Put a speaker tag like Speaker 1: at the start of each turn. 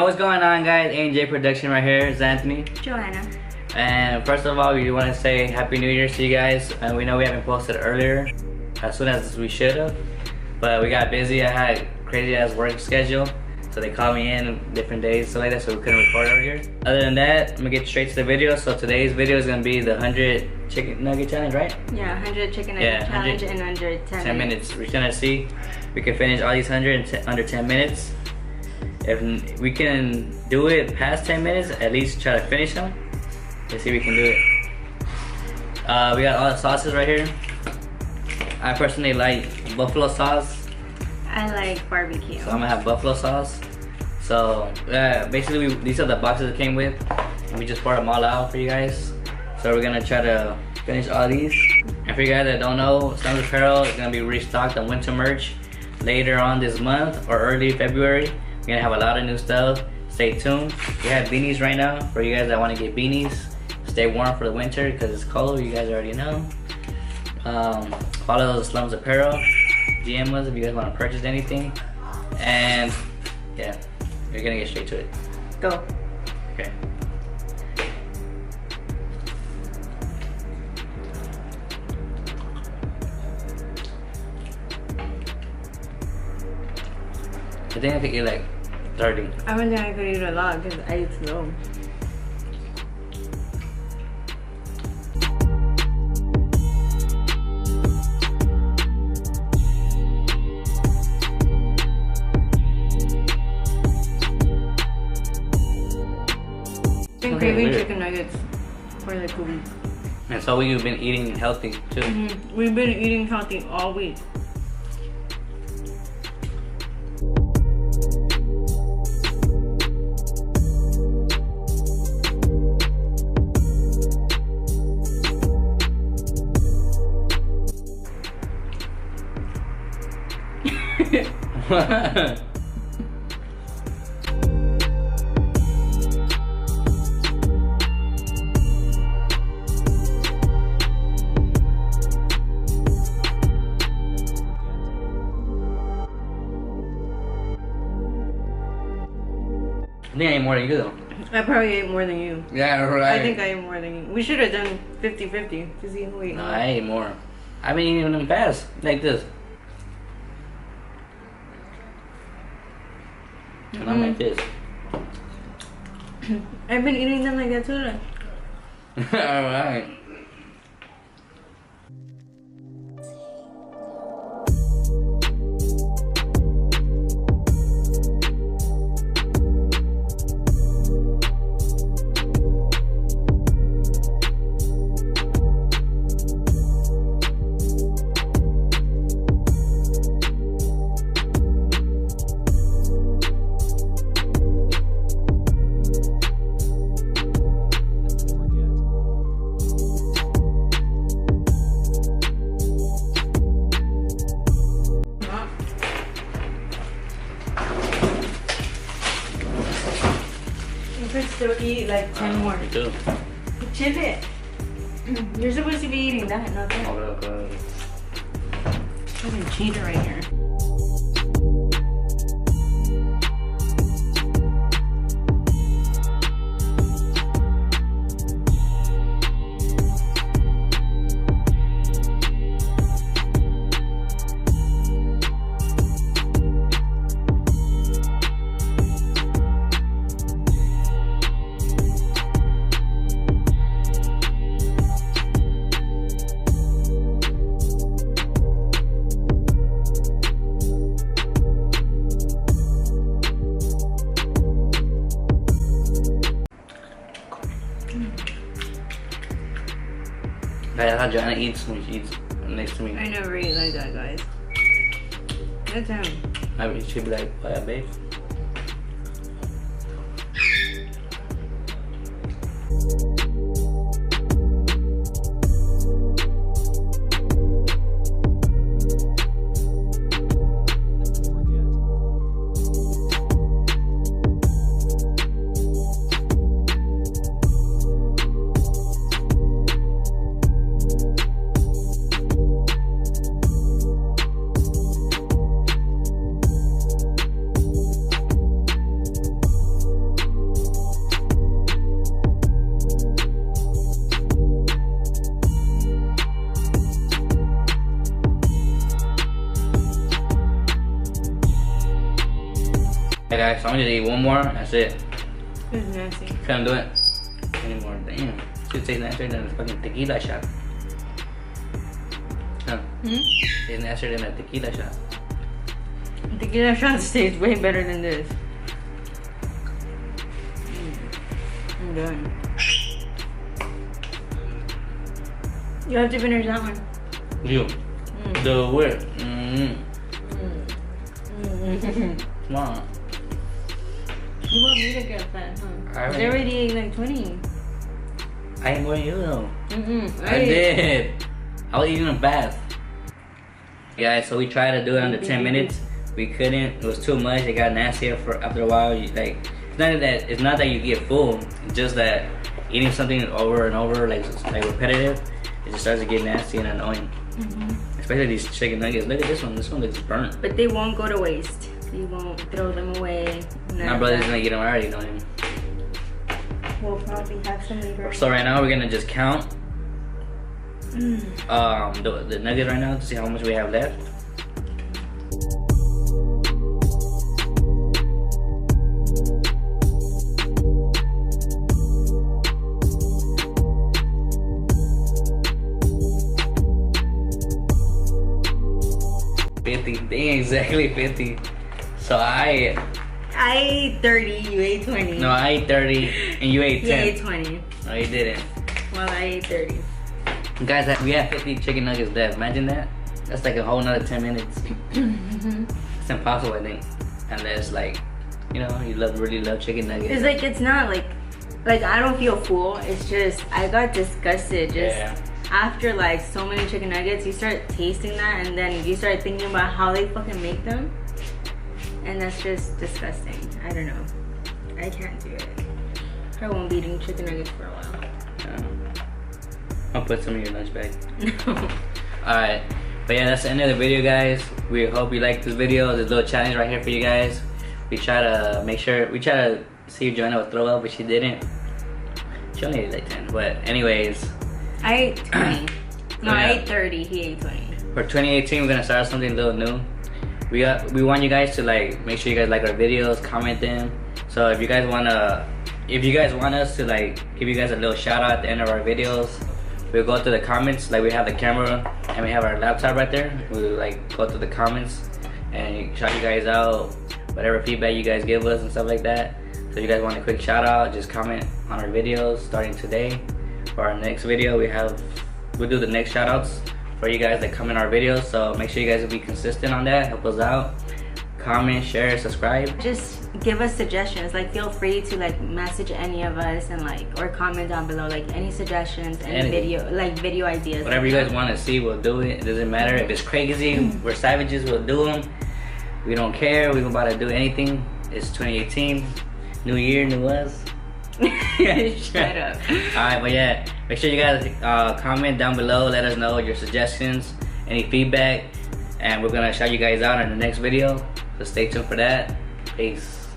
Speaker 1: Yo, what's going on, guys? A&J Production right here. It's Anthony.
Speaker 2: Joanna.
Speaker 1: And first of all, we want to say Happy New Year to you guys. And we know we haven't posted earlier as soon as we should have, but we got busy. I had a crazy ass work schedule, so they called me in different days, so like that, so we couldn't record earlier. Other than that, I'm gonna get straight to the video. So today's video is gonna be the 100 chicken nugget challenge, right?
Speaker 2: Yeah, 100 chicken nugget challenge in under 10
Speaker 1: minutes. We're gonna see if we can finish all these 100 in under 10 minutes. If we can do it past 10 minutes, at least try to finish them. Let's see if we can do it. We got all the sauces right here. I personally like buffalo sauce.
Speaker 2: I like barbecue.
Speaker 1: So I'm gonna have buffalo sauce. So basically these are the boxes it came with. And we just brought them all out for you guys. So we're gonna try to finish all these. And for you guys that don't know, Slums Apparel is gonna be restocked on winter merch later on this month or early February. We're gonna have a lot of new stuff. Stay tuned. We have beanies right now for you guys that want to get beanies. Stay warm for the winter because it's cold. You guys already know. Follow the Slums Apparel. DM us if you guys want to purchase anything. And yeah, we're gonna get straight to it.
Speaker 2: Go.
Speaker 1: Okay. I think I could eat like 30.
Speaker 2: I don't think I could eat a lot because I eat slow. I've been craving chicken nuggets for like a week.
Speaker 1: And so we've been eating healthy too.
Speaker 2: We've been eating healthy all week.
Speaker 1: I think I ate more than you though.
Speaker 2: I probably ate more than you.
Speaker 1: Yeah, right.
Speaker 2: I think I ate more than you. We should have done 50-50 to see who ate more.
Speaker 1: No, I ate more. I've been eating them fast, like this. And I'm like this.
Speaker 2: I've been eating them like that too. Like.
Speaker 1: Alright.
Speaker 2: You could still eat like 10 more.
Speaker 1: Me too.
Speaker 2: Chill it. You're supposed to be eating that, not that.
Speaker 1: Okay.
Speaker 2: Fucking cheater right here.
Speaker 1: That's how Joanna eats when she eats next to me.
Speaker 2: I never eat like that, guys. That's him.
Speaker 1: I mean, she'd be like, what, babe? guys, so I'm gonna eat one more. That's it.
Speaker 2: It's nasty.
Speaker 1: Couldn't do it anymore. Damn. Should taste nicer than a fucking tequila shot. Huh? It's nicer than a tequila shot.
Speaker 2: Tequila shots taste way better than this. I'm done. You have to finish that one.
Speaker 1: You. The where? Come on.
Speaker 2: You want me to get fat, huh? I already ate like 20.
Speaker 1: I ain't more than you though.
Speaker 2: I
Speaker 1: did. I was eating them fast. Guys, so we tried to do it under 10 minutes. We couldn't. It was too much. It got nasty after a while. It's not that you get full. It's just that eating something over and over, like repetitive, it just starts to get nasty and annoying. Especially these chicken nuggets. Look at this one. This one looks burnt.
Speaker 2: But they won't go to waste. You won't throw them away.
Speaker 1: My brother's gonna get them. I already know him.
Speaker 2: We'll probably have some later.
Speaker 1: So right now we're gonna just count the nuggets right now to see how much we have left. Exactly 50. So I
Speaker 2: ate 30, you ate 20.
Speaker 1: No, I ate 30 and you ate 10.
Speaker 2: You ate 20.
Speaker 1: No, you didn't.
Speaker 2: Well, I ate 30.
Speaker 1: Guys, we have 50 chicken nuggets left. Imagine that. That's like a whole nother 10 minutes. It's impossible, I think. Unless you really love chicken nuggets.
Speaker 2: It's like, it's not like I don't feel full. It's just, I got disgusted after like so many chicken nuggets. You start tasting that and then you start thinking about how they fucking make them. And that's just disgusting. I don't know. I can't do it. I won't be eating chicken nuggets for a while.
Speaker 1: I'll put some in your lunch bag.
Speaker 2: No.
Speaker 1: Alright. But yeah, that's the end of the video, guys. We hope you liked this video. There's a little challenge right here for you guys. We try to see if Joanna would throw up, but she didn't. She only ate like 10. But anyways.
Speaker 2: I ate 20. No, I ate 30. He ate 20.
Speaker 1: For 2018, we're gonna start something a little new. We want you guys to make sure you guys like our videos, comment them. So if you guys want us to give you guys a little shout out at the end of our videos, we'll go to the comments. We have the camera and we have our laptop right there. We'll go to the comments and shout you guys out, whatever feedback you guys give us and stuff like that. So if you guys want a quick shout out, just comment on our videos starting today. For our next video, we'll do the next shout outs for you guys that comment our videos. So make sure you guys will be consistent on that. Help us out. Comment, share, subscribe.
Speaker 2: Just give us suggestions. Feel free to message any of us and or comment down below any suggestions, any video ideas.
Speaker 1: Whatever you guys want to see, we'll do it. It doesn't matter if it's crazy. We're savages. We'll do them. We don't care. We're about to do anything. It's 2018. New year, new us.
Speaker 2: Shut up.
Speaker 1: Alright, but yeah, make sure you guys comment down below. Let us know your suggestions, any feedback, and we're gonna shout you guys out in the next video. So stay tuned for that. Peace.